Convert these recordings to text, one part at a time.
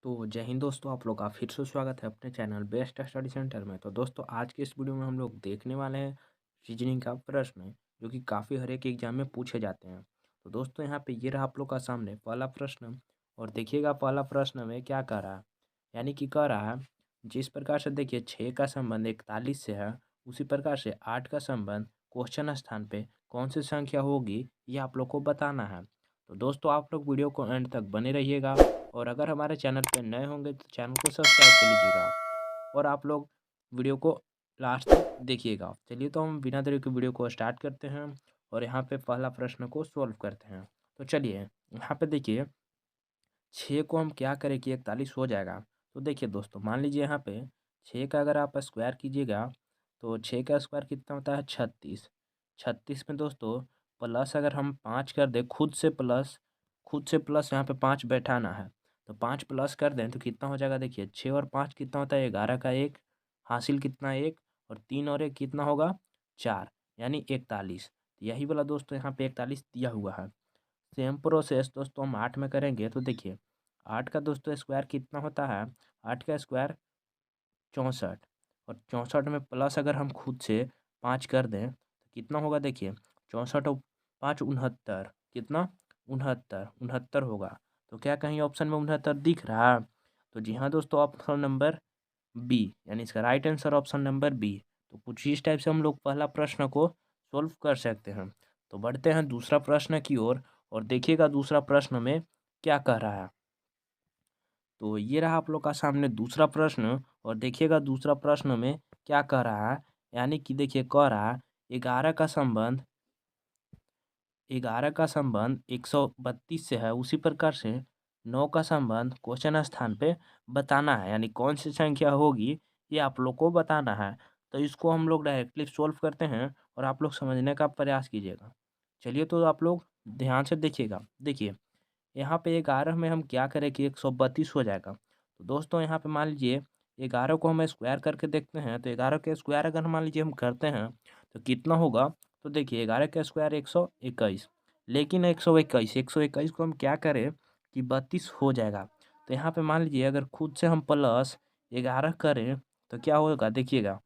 तो जय हिंद दोस्तों, आप लोग का फिर से स्वागत है अपने चैनल बेस्ट स्टडी सेंटर में। तो दोस्तों, आज के इस वीडियो में हम लोग देखने वाले हैं रीजनिंग का प्रश्न, जो कि काफ़ी हर एक एग्जाम में पूछे जाते हैं। तो दोस्तों, यहाँ पे ये रहा आप लोग का सामने पहला प्रश्न। और देखिएगा पहला प्रश्न में क्या कह रहा है, यानी कि कह रहा है जिस प्रकार से देखिए 6 का संबंध 41 से है, उसी प्रकार से 8 का संबंध क्वेश्चन स्थान पे कौन सी संख्या होगी, ये आप लोग को बताना है। तो दोस्तों, आप लोग वीडियो को एंड तक बने रहिएगा। और अगर हमारे चैनल पे नए होंगे तो चैनल को सब्सक्राइब कर लीजिएगा। और आप लोग वीडियो को लास्ट तक देखिएगा। चलिए, तो हम बिना देरी के वीडियो को स्टार्ट करते हैं और यहाँ पे पहला प्रश्न को सॉल्व करते हैं। तो चलिए, यहाँ पे देखिए 6 को हम क्या करें कि 41 हो जाएगा। तो देखिए दोस्तों, मान लीजिए यहाँ पे 6 का अगर आप स्क्वायर कीजिएगा तो 6 का स्क्वायर कितना होता है 36। 36 में दोस्तों प्लस अगर हम 5 कर दें, खुद से प्लस यहाँ पे 5 बैठाना है। तो 5 प्लस कर दें तो कितना हो जाएगा, देखिए 6 और 5 कितना होता है 11 का 1 हासिल कितना 1, और 3 और 1 कितना होगा 4, यानी 41। यही वाला दोस्तों यहाँ पे 41 दिया हुआ है। सेम प्रोसेस दोस्तों हम 8 में करेंगे। तो देखिए 8 का दोस्तों स्क्वायर कितना होता है, 8 का स्क्वायर 64, और 64 में प्लस अगर हम खुद से 5 कर दें तो कितना होगा, देखिए 64 और 5 69, कितना 69 होगा। तो क्या कहीं ऑप्शन में 69 दिख रहा है? तो जी हाँ दोस्तों, ऑप्शन नंबर बी, यानी इसका right answer option number B. तो कुछ इस टाइप से हम लोग पहला प्रश्न को सोल्व कर सकते हैं। तो बढ़ते हैं दूसरा प्रश्न की ओर, और देखिएगा दूसरा प्रश्न में क्या कह रहा है। तो ये रहा आप लोग का सामने दूसरा प्रश्न, और देखिएगा दूसरा प्रश्न में क्या कह रहा है। यानी कि देखिए कह रहा है 11 का संबंध 132 से है, उसी प्रकार से 9 का संबंध क्वेश्चन स्थान पे बताना है, यानी कौन सी संख्या होगी ये आप लोग को बताना है। तो इसको हम लोग डायरेक्टली सॉल्व करते हैं और आप लोग समझने का प्रयास कीजिएगा। चलिए, तो आप लोग ध्यान से देखिएगा। देखिए यहाँ पे 11 में हम क्या करें कि 132 हो जाएगा। तो दोस्तों यहाँ पे मान लीजिए 11 को हम स्क्वायर करके देखते हैं। तो 11 के स्क्वायर अगर मान लीजिए हम करते हैं तो कितना होगा। तो देखिए 11 का स्क्वायर 121, लेकिन 121 को हम क्या करें कि 32 हो जाएगा। तो यहाँ पे मान लीजिए अगर खुद से हम प्लस 11 करें तो क्या होगा, देखिएगा।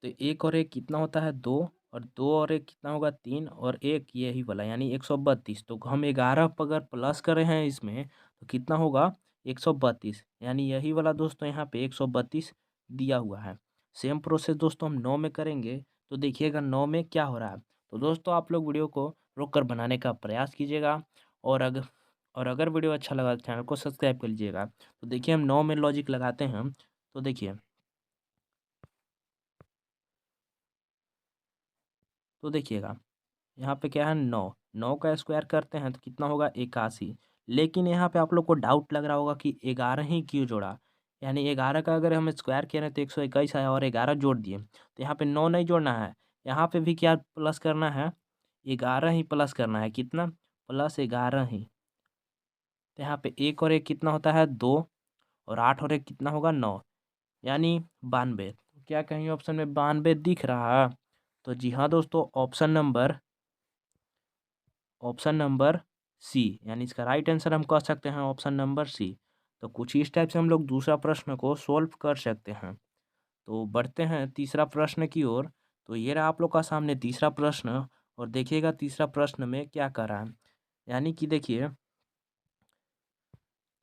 तो एक और एक कितना होता है 2, और 2 और एक कितना होगा 3, और एक यही वाला यानी 132। तो हम 11 पर अगर प्लस कर रहे हैं इसमें तो कितना होगा 132, यानी यही वाला दोस्तों यहाँ पे 132 दिया हुआ है। सेम प्रोसेस दोस्तों हम 9 में करेंगे। तो देखिएगा 9 में क्या हो रहा है। तो दोस्तों आप लोग वीडियो को रोक कर बनाने का प्रयास कीजिएगा। और अगर वीडियो अच्छा लगा तो चैनल को सब्सक्राइब कर लीजिएगा। तो देखिए हम 9 में लॉजिक लगाते हैं। तो देखिए, देखिएगा यहाँ पे क्या है 9, 9 का स्क्वायर करते हैं तो कितना होगा 81। लेकिन यहाँ पे आप लोग को डाउट लग रहा होगा कि 11 ही क्यों जोड़ा। यानी 11 का अगर हम स्क्वायर किए तो 121 आया, और 11 जोड़ दिए तो यहाँ पे 9 नहीं जोड़ना है। यहाँ पे भी क्या प्लस करना है, 11 ही प्लस करना है। कितना प्लस 11 ही। तो यहाँ पे एक और एक कितना होता है 2, और 8 और एक कितना होगा 9, यानी 92। क्या कहीं ऑप्शन में 92 दिख रहा है? तो जी हाँ दोस्तों, ऑप्शन नंबर सी, यानी इसका राइट आंसर हम कह सकते हैं ऑप्शन नंबर सी। तो कुछ इस टाइप से हम लोग दूसरा प्रश्न को सोल्व कर सकते हैं। तो बढ़ते हैं तीसरा प्रश्न की ओर। तो ये रहा आप लोग का सामने तीसरा प्रश्न, और देखिएगा तीसरा प्रश्न में क्या कर रहा है। यानी कि देखिए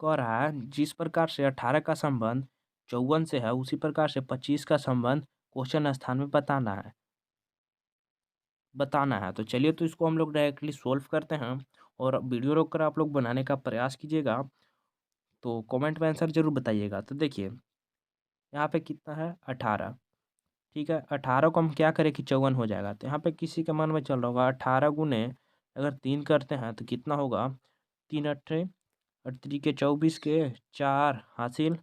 कह रहा है जिस प्रकार से 18 का संबंध 54 से है, उसी प्रकार से 25 का संबंध क्वेश्चन स्थान में बताना है। तो चलिए, तो इसको हम लोग डायरेक्टली सोल्व करते हैं। और वीडियो रोक कर आप लोग बनाने का प्रयास कीजिएगा। तो कमेंट में आंसर ज़रूर बताइएगा। तो देखिए यहाँ पे कितना है 18। ठीक है, 18 को हम क्या करें कि 54 हो जाएगा। तो यहाँ पे किसी के मन में चल रहा होगा 18 गुने अगर 3 करते हैं तो कितना होगा, 3 अट्ठे 3 के 24 के 4 हासिल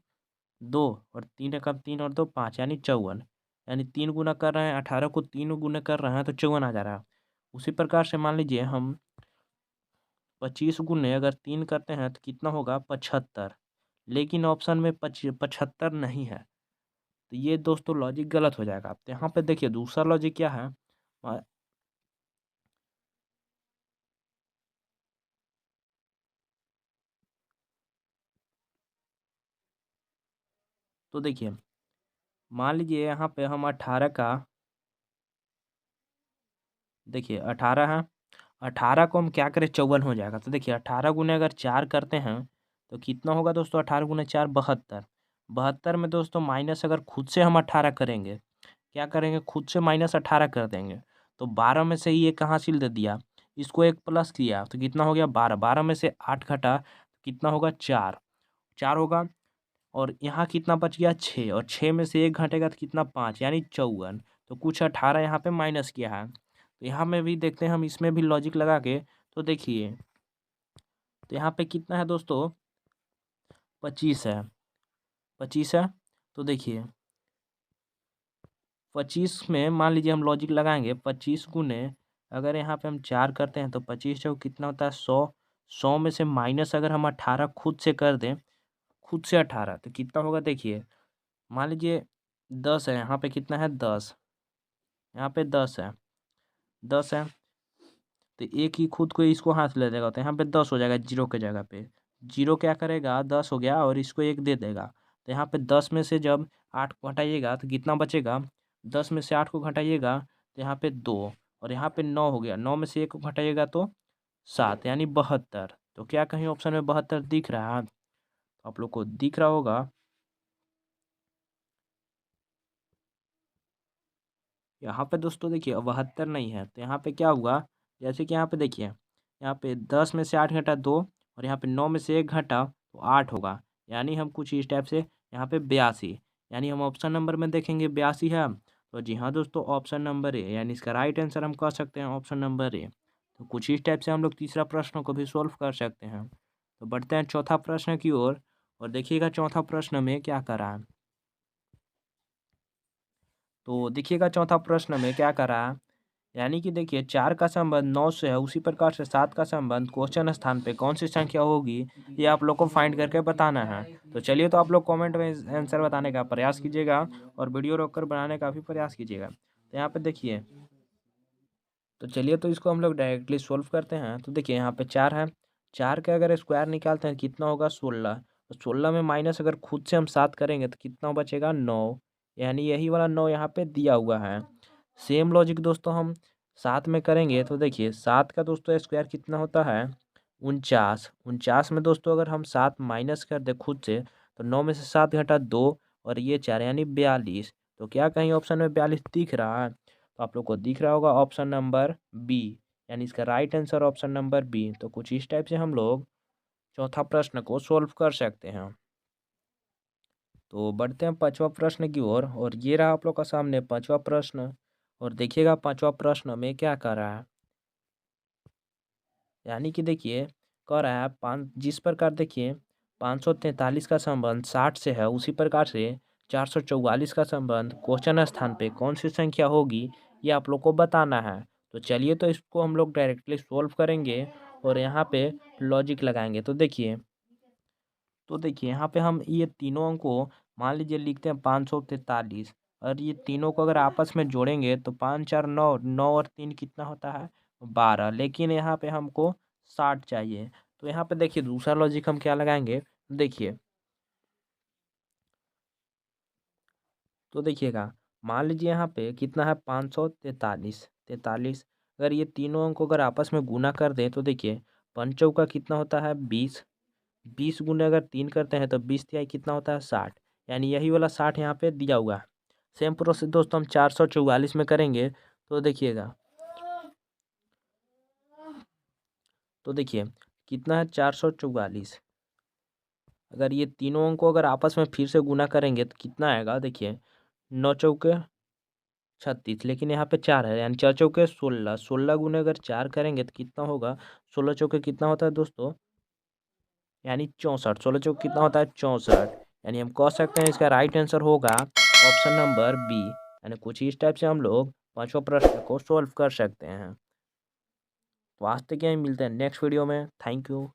2, और 3 एकम 3 और 2 5, यानी 54। यानी 3 गुना कर रहे हैं 18 को, 3 गुना कर रहे हैं तो 54 आ जा रहा है। उसी प्रकार से मान लीजिए हम 25 गुने अगर 3 करते हैं तो कितना होगा 75, लेकिन ऑप्शन में 75 नहीं है। तो ये दोस्तों लॉजिक गलत हो जाएगा। तो यहाँ पे देखिए दूसरा लॉजिक क्या है। अ, तो देखिए, मान लीजिए यहाँ पे हम 18 का, देखिए 18 है, 18 को हम क्या करें 54 हो जाएगा। तो देखिए 18 गुने अगर 4 करते हैं तो कितना होगा दोस्तों, 18 गुने 4 72। 72 में दोस्तों माइनस अगर खुद से हम 18 करेंगे, क्या करेंगे खुद से माइनस 18 कर देंगे, तो 12 में से ही ये कहाँ हासिल दे दिया, इसको एक प्लस किया तो कितना हो गया 12। 12 में से 8 घटा तो कितना होगा 4, 4 होगा। और यहाँ कितना बच गया 6, और 6 में से एक घटेगा तो कितना 5 यानी 54। तो कुछ 18 यहाँ पे माइनस किया है। तो यहाँ में भी देखते हैं हम, इसमें भी लॉजिक लगा के। तो देखिए, तो यहाँ पे कितना है दोस्तों, 25 है, 25 है। तो देखिए 25 में मान लीजिए हम लॉजिक लगाएंगे, 25 गुने अगर यहाँ पे हम 4 करते हैं तो 25 जो कितना होता है 100। 100 में से माइनस अगर हम 18 खुद से कर दें, खुद से 18 तो कितना होगा देखिए, मान लीजिए 10 है, यहाँ पे कितना है 10, यहाँ पे 10 है, 10 है। तो एक ही खुद को इसको हाथ ले देगा तो यहाँ पे 10 हो जाएगा जीरो के जगह पे। जीरो क्या करेगा 10 हो गया और इसको एक दे देगा। तो यहाँ पे 10 में से जब 8 को घटाइएगा तो कितना बचेगा, 10 में से 8 को घटाइएगा तो यहाँ पे 2, और यहाँ पे 9 हो गया। 9 में से 1 को घटाइएगा तो 7 यानी 72। तो क्या कहीं ऑप्शन में 72 दिख रहा है, तो आप लोग को दिख रहा होगा। यहाँ पे दोस्तों देखिए 72 नहीं है, तो यहाँ पे क्या हुआ, जैसे कि यहाँ पे देखिए, यहाँ पे 10 में से 8 घटा 2, और यहाँ पे 9 में से 1 घटा तो 8 होगा। यानी हम कुछ इस टाइप से यहाँ पे 82, यानी हम ऑप्शन नंबर में देखेंगे 82 है। तो जी हाँ दोस्तों, ऑप्शन नंबर ए, यानी इसका राइट आंसर हम कह सकते हैं ऑप्शन नंबर ए। तो कुछ इस टाइप से हम लोग तीसरा प्रश्न को भी सोल्व कर सकते हैं। तो बढ़ते हैं चौथा प्रश्न की ओर, और देखिएगा चौथा प्रश्न में क्या करा है। तो देखिएगा चौथा प्रश्न में क्या करा है, यानी कि देखिए 4 का संबंध 9 से है, उसी प्रकार से 7 का संबंध क्वेश्चन स्थान पे कौन सी संख्या होगी, ये आप लोग को फाइंड करके बताना है। तो चलिए, तो आप लोग कमेंट में आंसर बताने का प्रयास कीजिएगा और वीडियो रोककर बनाने का भी प्रयास कीजिएगा। तो यहाँ पे देखिए, तो चलिए तो इसको हम लोग डायरेक्टली सोल्व करते हैं। तो देखिए यहाँ पे 4 है, 4 का अगर स्क्वायर निकालते हैं कितना होगा 16। तो 16 में माइनस अगर खुद से हम 7 करेंगे तो कितना बचेगा 9, यानी यही वाला 9 यहाँ पे दिया हुआ है। सेम लॉजिक दोस्तों हम 7 में करेंगे। तो देखिए 7 का दोस्तों स्क्वायर कितना होता है 49। 49 में दोस्तों अगर हम 7 माइनस कर दे खुद से, तो 9 में से 7 घटा 2 और ये 4 यानी 42। तो क्या कहीं ऑप्शन में 42 दिख रहा है, तो आप लोग को दिख रहा होगा ऑप्शन नंबर बी, यानी इसका right answer option number B. तो कुछ इस टाइप से हम लोग चौथा प्रश्न को सोल्व कर सकते हैं। तो बढ़ते हैं पांचवा प्रश्न की ओर, और ये रहा आप लोग का सामने पांचवा प्रश्न। और देखिएगा पांचवा प्रश्न में क्या कर रहा है, यानी कि देखिए कह रहा है पाँच, जिस प्रकार देखिए 543 का संबंध 60 से है, उसी प्रकार से 444 का संबंध क्वेश्चन स्थान पे कौन सी संख्या होगी, ये आप लोग को बताना है। तो चलिए, तो इसको हम लोग डायरेक्टली सोल्व करेंगे और यहाँ पे लॉजिक लगाएंगे। तो देखिए यहाँ पे हम ये तीनों अंक को मान लीजिए लिखते हैं 543, और ये तीनों को अगर आपस में जोड़ेंगे तो 5 4 9, 9 और 3 कितना होता है 12, लेकिन यहाँ पे हमको 60 चाहिए। तो यहाँ पे देखिए दूसरा लॉजिक हम क्या लगाएंगे, देखिए तो देखिएगा, मान लीजिए यहाँ पे कितना है 543, 43। अगर ये तीनों अंक को अगर आपस में गुना कर दें तो देखिए पंचों का कितना होता है 20, 20 गुने अगर 3 करते हैं तो 20 तिहाई कितना होता है 60, यानी यही वाला 60 यहाँ पे दिया हुआ है। सेम प्रोसेस दोस्तों हम 444 में करेंगे। तो देखिएगा, तो देखिए कितना है 444। अगर ये तीनों अंक को अगर आपस में फिर से गुना करेंगे तो कितना आएगा, देखिए 9 चौके 36, लेकिन यहाँ पे 4 है, यानी 4 चौके 16, 16 गुने अगर 4 करेंगे तो कितना होगा, 16 चौके कितना होता है दोस्तों, यानी 64। 16 चौके कितना होता है 64, यानी हम कह सकते हैं इसका राइट आंसर होगा ऑप्शन नंबर बी। यानी कुछ इस टाइप से हम लोग पांचवा प्रश्न को सॉल्व कर सकते हैं। तो आज तक यही मिलते हैं नेक्स्ट वीडियो में। Thank you.